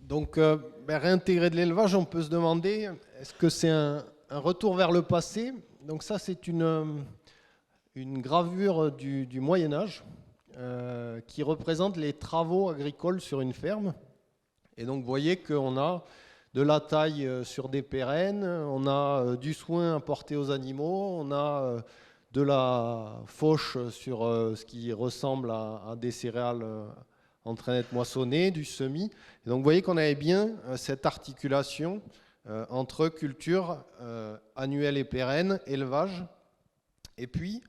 Donc, réintégrer de l'élevage, on peut se demander, est-ce que c'est un retour vers le passé? Donc ça, c'est une gravure du Moyen Âge qui représente les travaux agricoles sur une ferme. Et donc, vous voyez qu'on a de la taille sur des pérennes, on a du soin apporté aux animaux, on a de la fauche sur ce qui ressemble à des céréales en train d'être moissonnées, du semis. Et donc, vous voyez qu'on avait bien cette articulation entre culture annuelle et pérenne, élevage. Et puis,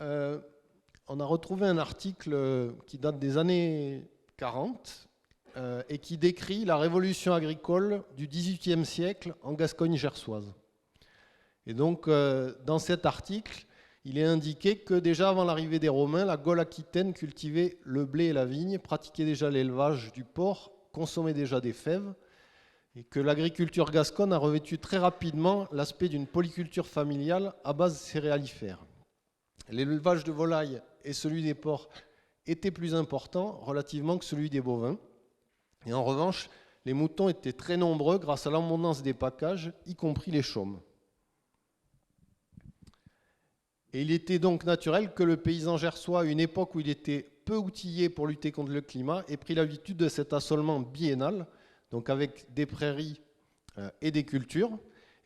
on a retrouvé un article qui date des années 40 et qui décrit la révolution agricole du XVIIIe siècle en Gascogne gersoise. Et donc, dans cet article, il est indiqué que déjà avant l'arrivée des Romains, la Gaule aquitaine cultivait le blé et la vigne, pratiquait déjà l'élevage du porc, consommait déjà des fèves, et que l'agriculture gasconne a revêtu très rapidement l'aspect d'une polyculture familiale à base céréalifère. L'élevage de volailles et celui des porcs étaient plus importants relativement que celui des bovins. Et en revanche, les moutons étaient très nombreux grâce à l'abondance des packages, y compris les chaumes. Et il était donc naturel que le paysan gersois, à une époque où il était peu outillé pour lutter contre le climat, ait pris l'habitude de cet assolement biennal, donc avec des prairies et des cultures,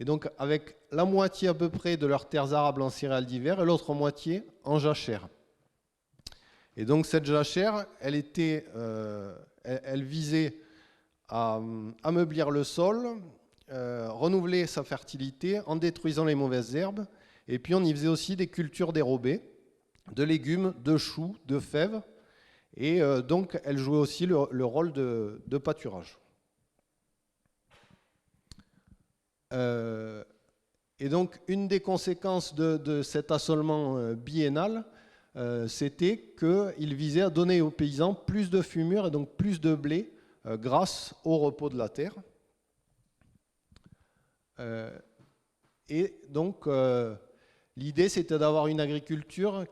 et donc avec la moitié à peu près de leurs terres arables en céréales d'hiver et l'autre moitié en jachère. Et donc cette jachère, elle visait à ameublir le sol, renouveler sa fertilité en détruisant les mauvaises herbes. Et puis on y faisait aussi des cultures dérobées, de légumes, de choux, de fèves. Et donc elle jouait aussi le rôle de pâturage. Et donc une des conséquences de cet assolement biennal, c'était qu'il visait à donner aux paysans plus de fumure et donc plus de blé grâce au repos de la terre. Et donc l'idée, c'était d'avoir une agriculture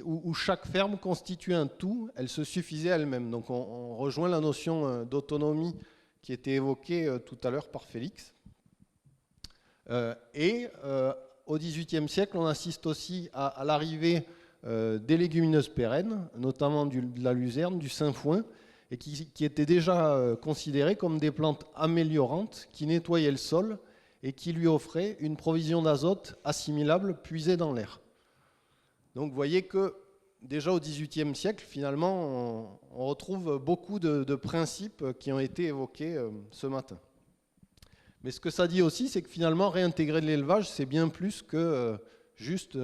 où chaque ferme constituait un tout, elle se suffisait elle-même. Donc on rejoint la notion d'autonomie qui était évoquée tout à l'heure par Félix. Au XVIIIe siècle, on assiste aussi à l'arrivée des légumineuses pérennes, notamment de la luzerne, du sainfoin, et qui étaient déjà considérées comme des plantes améliorantes qui nettoyaient le sol et qui lui offraient une provision d'azote assimilable puisée dans l'air. Donc vous voyez que déjà au XVIIIe siècle, finalement, on retrouve beaucoup de principes qui ont été évoqués ce matin. Mais ce que ça dit aussi, c'est que finalement, réintégrer de l'élevage, c'est bien plus que juste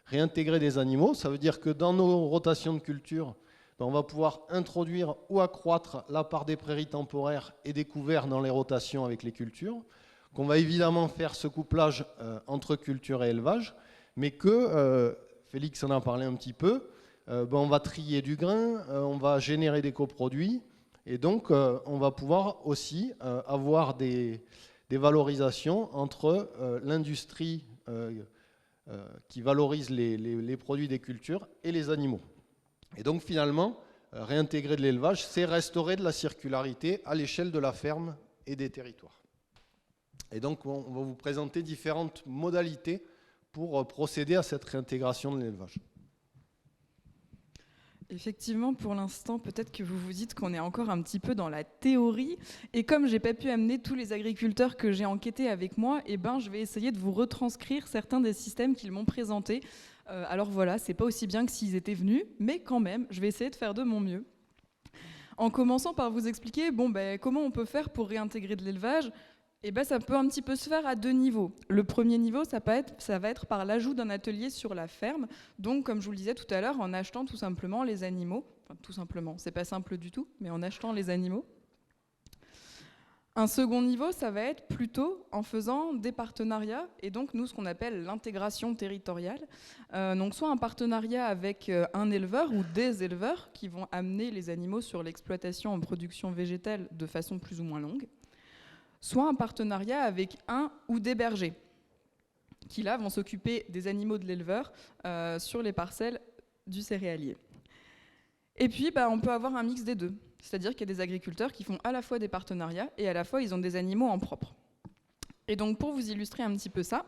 réintégrer des animaux. Ça veut dire que dans nos rotations de culture, on va pouvoir introduire ou accroître la part des prairies temporaires et des couverts dans les rotations avec les cultures, qu'on va évidemment faire ce couplage entre culture et élevage, mais que, Félix en a parlé un petit peu, on va trier du grain, on va générer des coproduits, et donc on va pouvoir aussi avoir des valorisations entre l'industrie qui valorise les produits des cultures et les animaux. Et donc finalement, réintégrer de l'élevage, c'est restaurer de la circularité à l'échelle de la ferme et des territoires. Et donc on va vous présenter différentes modalités pour procéder à cette réintégration de l'élevage. Effectivement, pour l'instant, peut-être que vous vous dites qu'on est encore un petit peu dans la théorie. Et comme j'ai pas pu amener tous les agriculteurs que j'ai enquêtés avec moi, je vais essayer de vous retranscrire certains des systèmes qu'ils m'ont présentés. Alors voilà, c'est pas aussi bien que s'ils étaient venus, mais quand même, je vais essayer de faire de mon mieux. En commençant par vous expliquer comment on peut faire pour réintégrer de l'élevage. Ça peut un petit peu se faire à deux niveaux. Le premier niveau, ça va être par l'ajout d'un atelier sur la ferme. Donc, comme je vous le disais tout à l'heure, en achetant tout simplement les animaux. Enfin, tout simplement, c'est pas simple du tout, mais en achetant les animaux. Un second niveau, ça va être plutôt en faisant des partenariats, et donc nous, ce qu'on appelle l'intégration territoriale. Donc, soit un partenariat avec un éleveur ou des éleveurs qui vont amener les animaux sur l'exploitation en production végétale de façon plus ou moins longue, soit un partenariat avec un ou des bergers, qui là vont s'occuper des animaux de l'éleveur sur les parcelles du céréalier. Et puis on peut avoir un mix des deux. C'est-à-dire qu'il y a des agriculteurs qui font à la fois des partenariats et à la fois ils ont des animaux en propre. Et donc pour vous illustrer un petit peu ça,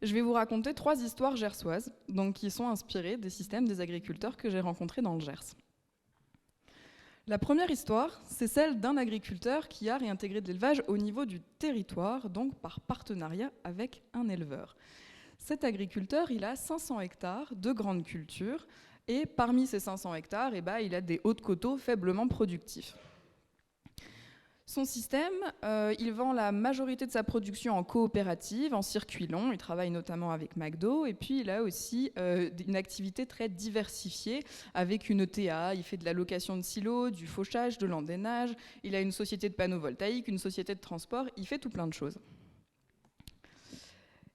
je vais vous raconter 3 histoires gersoises, donc qui sont inspirées des systèmes des agriculteurs que j'ai rencontrés dans le Gers. La première histoire, c'est celle d'un agriculteur qui a réintégré de l'élevage au niveau du territoire, donc par partenariat avec un éleveur. Cet agriculteur, il a 500 hectares de grandes cultures, et parmi ces 500 hectares, il a des hauts de coteaux faiblement productifs. Son système, il vend la majorité de sa production en coopérative, en circuit long. Il travaille notamment avec McDo. Et puis, il a aussi une activité très diversifiée avec une ETA. Il fait de la location de silos, du fauchage, de l'endainage. Il a une société de panneaux voltaïques, une société de transport. Il fait tout plein de choses.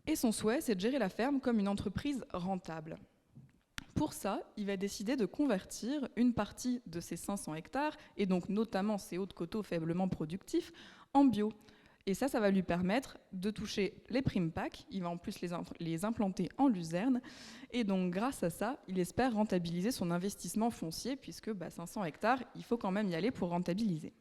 Et son souhait, c'est de gérer la ferme comme une entreprise rentable. Pour ça, il va décider de convertir une partie de ses 500 hectares, et donc notamment ses hauts de coteaux faiblement productifs, en bio. Et ça va lui permettre de toucher les primes PAC. Il va en plus les implanter en luzerne. Et donc grâce à ça, il espère rentabiliser son investissement foncier, puisque 500 hectares, il faut quand même y aller pour rentabiliser.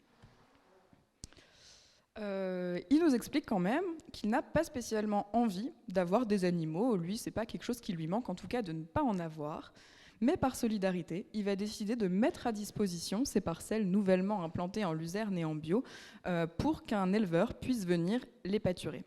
Il nous explique quand même qu'il n'a pas spécialement envie d'avoir des animaux. Lui, c'est pas quelque chose qui lui manque, en tout cas de ne pas en avoir. Mais par solidarité, il va décider de mettre à disposition ces parcelles nouvellement implantées en luzerne et en bio pour qu'un éleveur puisse venir les pâturer.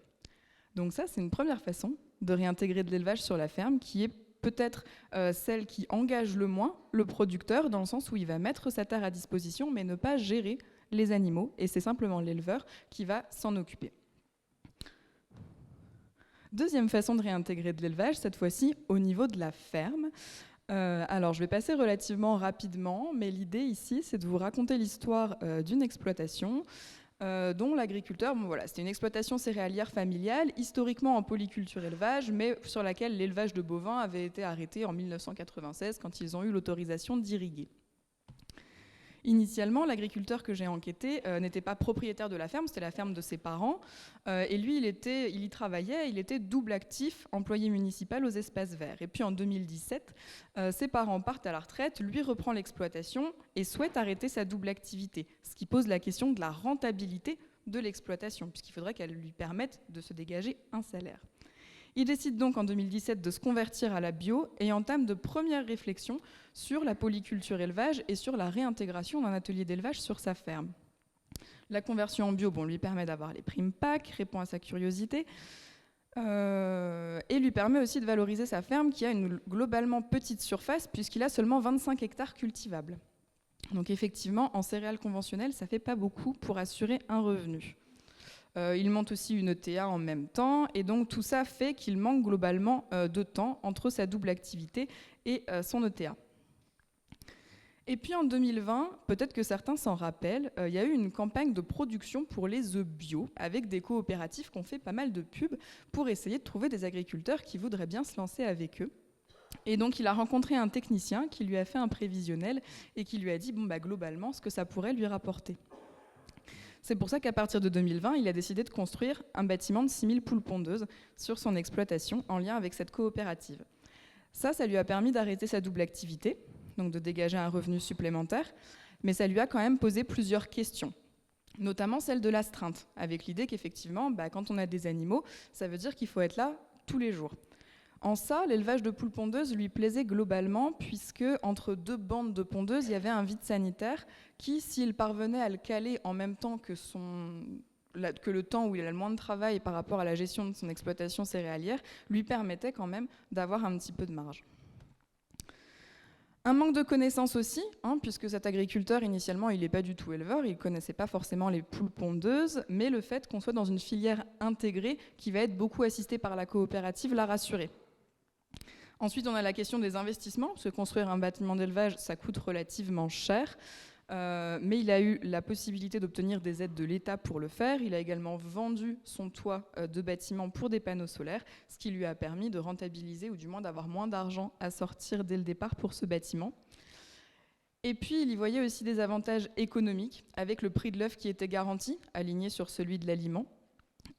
Donc ça, c'est une première façon de réintégrer de l'élevage sur la ferme qui est peut-être celle qui engage le moins le producteur, dans le sens où il va mettre sa terre à disposition mais ne pas gérer les animaux, et c'est simplement l'éleveur qui va s'en occuper. Deuxième façon de réintégrer de l'élevage, cette fois-ci au niveau de la ferme. Alors je vais passer relativement rapidement, mais l'idée ici c'est de vous raconter l'histoire d'une exploitation dont l'agriculteur, c'était une exploitation céréalière familiale, historiquement en polyculture élevage, mais sur laquelle l'élevage de bovins avait été arrêté en 1996 quand ils ont eu l'autorisation d'irriguer. Initialement, l'agriculteur que j'ai enquêté n'était pas propriétaire de la ferme, c'était la ferme de ses parents. Et lui, il y travaillait, il était double actif, employé municipal aux espaces verts. Et puis en 2017, ses parents partent à la retraite, lui reprend l'exploitation et souhaite arrêter sa double activité, ce qui pose la question de la rentabilité de l'exploitation, puisqu'il faudrait qu'elle lui permette de se dégager un salaire. Il décide donc en 2017 de se convertir à la bio et entame de premières réflexions sur la polyculture élevage et sur la réintégration d'un atelier d'élevage sur sa ferme. La conversion en bio lui permet d'avoir les primes PAC, répond à sa curiosité et lui permet aussi de valoriser sa ferme qui a une globalement petite surface puisqu'il a seulement 25 hectares cultivables. Donc effectivement, en céréales conventionnelles, ça ne fait pas beaucoup pour assurer un revenu. Il monte aussi une ETA en même temps, et donc tout ça fait qu'il manque globalement de temps entre sa double activité et son ETA. Et puis en 2020, peut-être que certains s'en rappellent, il y a eu une campagne de production pour les œufs bio, avec des coopératives qui ont fait pas mal de pubs pour essayer de trouver des agriculteurs qui voudraient bien se lancer avec eux. Et donc il a rencontré un technicien qui lui a fait un prévisionnel et qui lui a dit globalement ce que ça pourrait lui rapporter. C'est pour ça qu'à partir de 2020, il a décidé de construire un bâtiment de 6000 poules pondeuses sur son exploitation en lien avec cette coopérative. Ça lui a permis d'arrêter sa double activité, donc de dégager un revenu supplémentaire, mais ça lui a quand même posé plusieurs questions, notamment celle de l'astreinte, avec l'idée qu'effectivement, quand on a des animaux, ça veut dire qu'il faut être là tous les jours. En ça, l'élevage de poules pondeuses lui plaisait globalement, puisque entre 2 bandes de pondeuses, il y avait un vide sanitaire qui, s'il parvenait à le caler en même temps que le temps où il a le moins de travail par rapport à la gestion de son exploitation céréalière, lui permettait quand même d'avoir un petit peu de marge. Un manque de connaissances aussi, puisque cet agriculteur, initialement, il n'est pas du tout éleveur, il ne connaissait pas forcément les poules pondeuses, mais le fait qu'on soit dans une filière intégrée qui va être beaucoup assistée par la coopérative l'a rassuré. Ensuite, on a la question des investissements, parce que construire un bâtiment d'élevage, ça coûte relativement cher, mais il a eu la possibilité d'obtenir des aides de l'État pour le faire. Il a également vendu son toit de bâtiment pour des panneaux solaires, ce qui lui a permis de rentabiliser, ou du moins d'avoir moins d'argent à sortir dès le départ pour ce bâtiment. Et puis, il y voyait aussi des avantages économiques, avec le prix de l'œuf qui était garanti, aligné sur celui de l'aliment.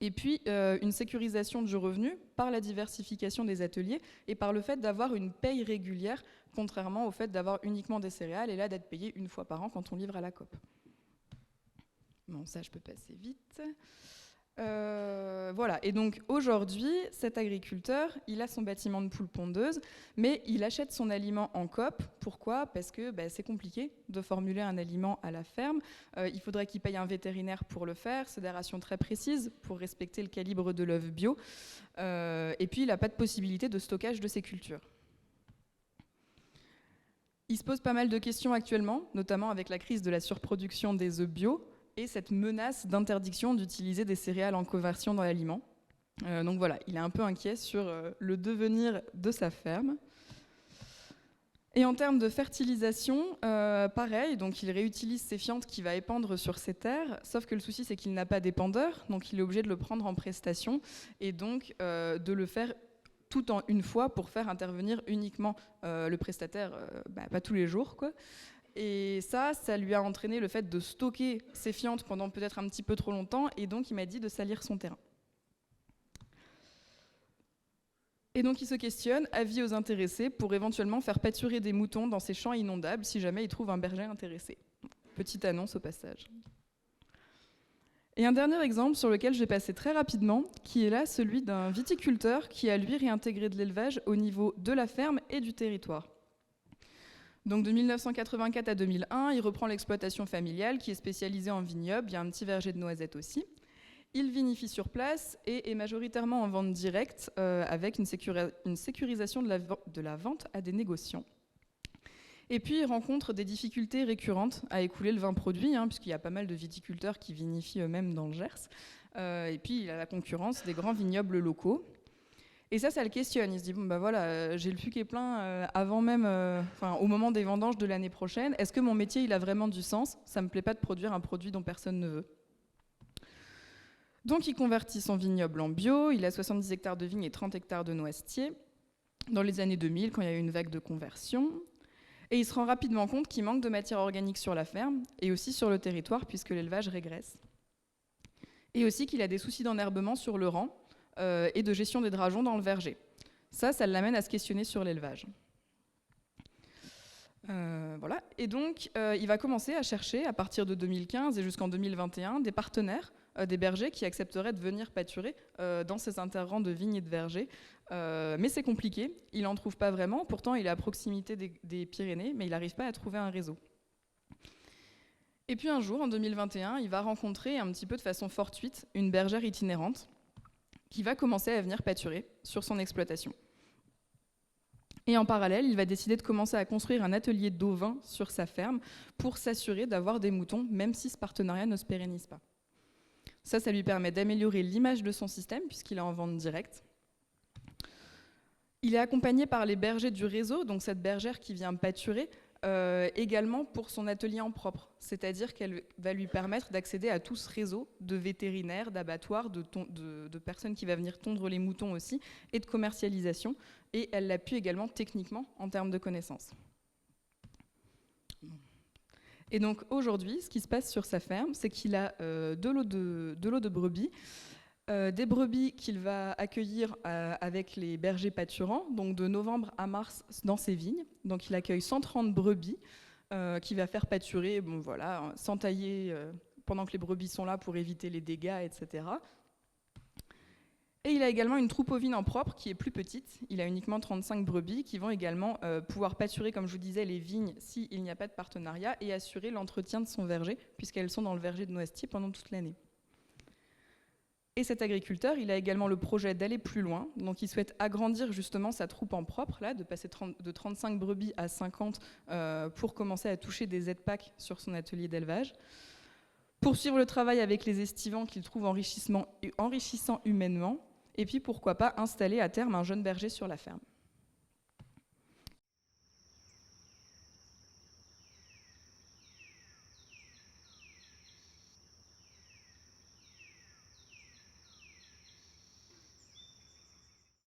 Et puis, une sécurisation du revenu par la diversification des ateliers et par le fait d'avoir une paye régulière, contrairement au fait d'avoir uniquement des céréales et là d'être payé une fois par an quand on livre à la COP. Bon, ça, je peux passer vite. Voilà, et donc aujourd'hui, cet agriculteur, il a son bâtiment de poules pondeuses, mais il achète son aliment en coop. Pourquoi ? Parce que c'est compliqué de formuler un aliment à la ferme. Il faudrait qu'il paye un vétérinaire pour le faire, c'est des rations très précises pour respecter le calibre de l'œuf bio. Et puis, il n'a pas de possibilité de stockage de ses cultures. Il se pose pas mal de questions actuellement, notamment avec la crise de la surproduction des œufs bio, et cette menace d'interdiction d'utiliser des céréales en conversion dans l'aliment. Donc voilà, il est un peu inquiet sur le devenir de sa ferme. Et en termes de fertilisation, pareil, donc il réutilise ses fientes qu'il va épandre sur ses terres, sauf que le souci c'est qu'il n'a pas d'épandeur, donc il est obligé de le prendre en prestation, et donc de le faire tout en une fois pour faire intervenir uniquement le prestataire, pas tous les jours, quoi. Et ça lui a entraîné le fait de stocker ses fientes pendant peut-être un petit peu trop longtemps, et donc il m'a dit de salir son terrain. Et donc il se questionne, avis aux intéressés, pour éventuellement faire pâturer des moutons dans ses champs inondables si jamais il trouve un berger intéressé. Petite annonce au passage. Et un dernier exemple sur lequel je vais passer très rapidement, qui est là celui d'un viticulteur qui a lui réintégré de l'élevage au niveau de la ferme et du territoire. Donc de 1984 à 2001, il reprend l'exploitation familiale qui est spécialisée en vignoble, il y a un petit verger de noisettes aussi. Il vinifie sur place et est majoritairement en vente directe avec une sécurisation de la vente à des négociants. Et puis il rencontre des difficultés récurrentes à écouler le vin produit, puisqu'il y a pas mal de viticulteurs qui vinifient eux-mêmes dans le Gers. Et puis il a la concurrence des grands vignobles locaux. Et ça le questionne. Il se dit, j'ai le fût qui est plein avant même, au moment des vendanges de l'année prochaine. Est-ce que mon métier, il a vraiment du sens ? Ça me plaît pas de produire un produit dont personne ne veut. Donc il convertit son vignoble en bio. Il a 70 hectares de vignes et 30 hectares de noisetiers dans les années 2000, quand il y a eu une vague de conversion. Et il se rend rapidement compte qu'il manque de matière organique sur la ferme et aussi sur le territoire, puisque l'élevage régresse. Et aussi qu'il a des soucis d'enherbement sur le rang, et de gestion des drageons dans le verger. Ça l'amène à se questionner sur l'élevage. Voilà. Et donc, il va commencer à chercher, à partir de 2015 et jusqu'en 2021, des partenaires, des bergers qui accepteraient de venir pâturer dans ces interrangs de vignes et de vergers. Mais c'est compliqué, il n'en trouve pas vraiment. Pourtant, il est à proximité des Pyrénées, mais il n'arrive pas à trouver un réseau. Et puis un jour, en 2021, il va rencontrer un petit peu de façon fortuite une bergère itinérante qui va commencer à venir pâturer sur son exploitation. Et en parallèle, il va décider de commencer à construire un atelier d'ovins sur sa ferme pour s'assurer d'avoir des moutons, même si ce partenariat ne se pérennise pas. Ça lui permet d'améliorer l'image de son système, puisqu'il est en vente directe. Il est accompagné par les bergers du réseau, donc cette bergère qui vient pâturer, également pour son atelier en propre, c'est-à-dire qu'elle va lui permettre d'accéder à tout ce réseau de vétérinaires, d'abattoirs, de personnes qui vont venir tondre les moutons aussi, et de commercialisation, et elle l'appuie également techniquement en termes de connaissances. Et donc aujourd'hui, ce qui se passe sur sa ferme, c'est qu'il a de l'eau de brebis, des brebis qu'il va accueillir avec les bergers pâturants, donc de novembre à mars dans ses vignes. Donc il accueille 130 brebis qu'il va faire pâturer, sans tailler pendant que les brebis sont là pour éviter les dégâts, etc. Et il a également une troupe ovine en propre qui est plus petite. Il a uniquement 35 brebis qui vont également pouvoir pâturer, comme je vous disais, les vignes s'il n'y a pas de partenariat et assurer l'entretien de son verger, puisqu'elles sont dans le verger de noisetiers pendant toute l'année. Et cet agriculteur, il a également le projet d'aller plus loin. Donc il souhaite agrandir justement sa troupe en propre, là, de passer de 35 brebis à 50 pour commencer à toucher des aides-pacs sur son atelier d'élevage. Poursuivre le travail avec les estivants qu'il trouve enrichissant humainement. Et puis pourquoi pas installer à terme un jeune berger sur la ferme.